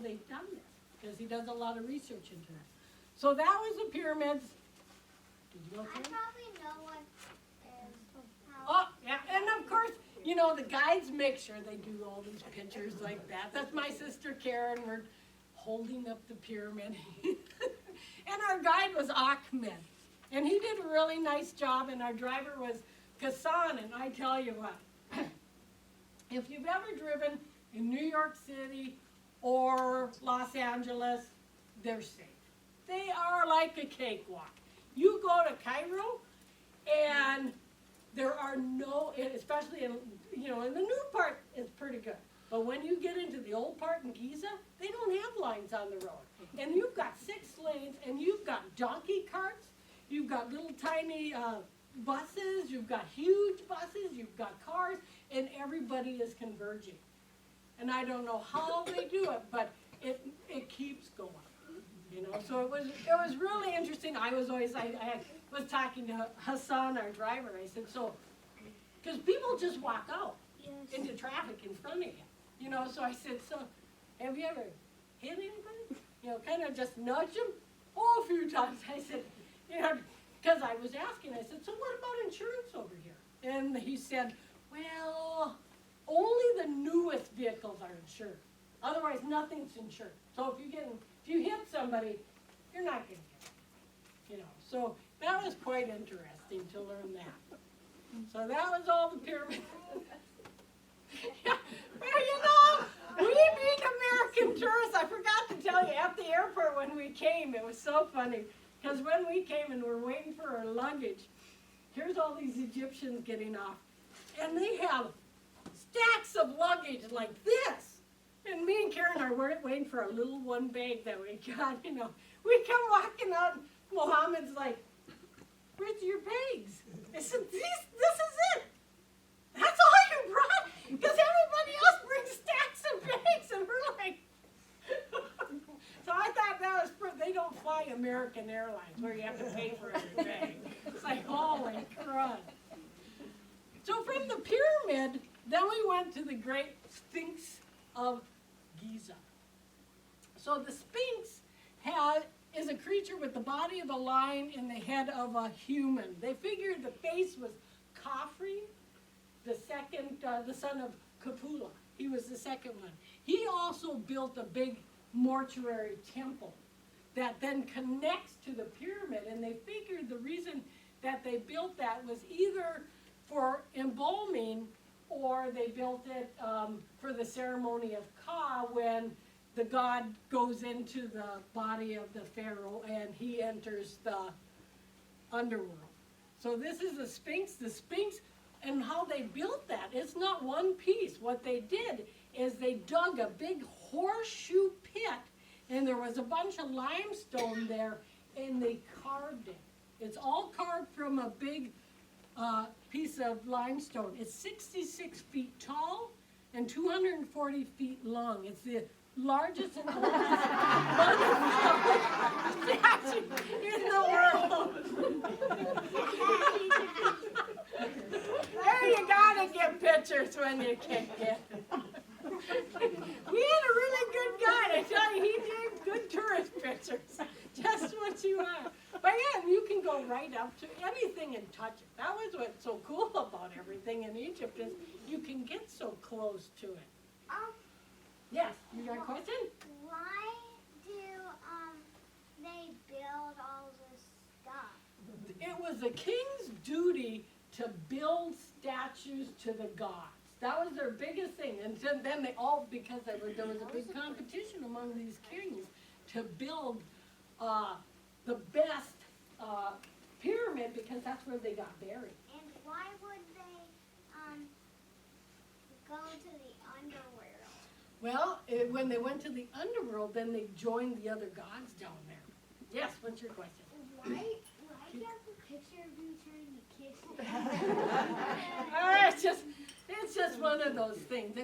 they've done this, because he does a lot of research into that. So that was the pyramids. Did you go I through? probably know what is how. Oh, yeah, and of course, you know, the guides make sure they do all these pictures like that. That's my sister Karen, we're holding up the pyramid. And our guide was Ahmed, and he did a really nice job, and our driver was Kassan, and I tell you what, if you've ever driven in New York City or Los Angeles, they're safe. They are like a cakewalk. You go to Cairo, and there are no, especially in, you know, in the new part, it's pretty good. But when you get into the old part in Giza, they don't have lines on the road. And you've got 6 lanes, and you've got donkey carts, you've got little tiny buses, you've got huge buses, you've got cars, and everybody is converging. And I don't know how they do it, but it keeps going. You know, so it was really interesting. I was talking to Hassan, our driver. I said, so, because people just walk out into traffic in front of you. You know, so I said, so, have you ever hit anybody? You know, kind of just nudge them? Oh, a few times. I said, you know, because I was asking, I said, so what about insurance over here? And he said, well, only the newest vehicles are insured. Otherwise, nothing's insured. So if you hit somebody, you're not going to get it. You know, so that was quite interesting to learn that. So that was all the pyramids. Yeah, well, you know, we being American tourists, I forgot to tell you, at the airport when we came, it was so funny. Because when we came and we're waiting for our luggage, here's all these Egyptians getting off. And they have stacks of luggage like this. And me and Karen are waiting for our little one bag that we got, you know. We come walking out, and Mohammed's like, where's your bags? I said, this is it. That's all you brought? Because everybody else brings stacks of bags, and we're like, so I thought that was, they don't fly American Airlines where you have to pay for every bag. It's like, holy crud. So from the pyramid, then we went to the great Sphinx of Giza. So the Sphinx is a creature with the body of a lion and the head of a human. They figured the face was Khafre, the son of Kapula. He was the second one. He also built a big mortuary temple that then connects to the pyramid, and they figured the reason that they built that was either for embalming, or they built it for the ceremony of Ka, when the god goes into the body of the pharaoh and he enters the underworld. So this is the Sphinx. The Sphinx, and how they built that, it's not one piece. What they did is they dug a big horseshoe pit, and there was a bunch of limestone there, and they carved it. It's all carved from a big piece of limestone. It's 66 feet tall and 240 feet long. It's the largest and oldest statue in the world. There you gotta get pictures when you can get it. We had a really good guide. I tell you, he did good tourist pictures. Just what you want. But yeah, you can go right up to anything and touch it. That was what's so cool about everything in Egypt, is you can get so close to it. Yes, you got a question? Why do they build all this stuff? It was the king's duty to build statues to the gods. That was their biggest thing. And then they all, because there was a big competition among these kings to build the best pyramid, because that's where they got buried. And why would they go to the underworld? Well, when they went to the underworld, then they joined the other gods down there. Yes, what's your question? Why do you have a picture of you trying to kiss it? It's just one of those things.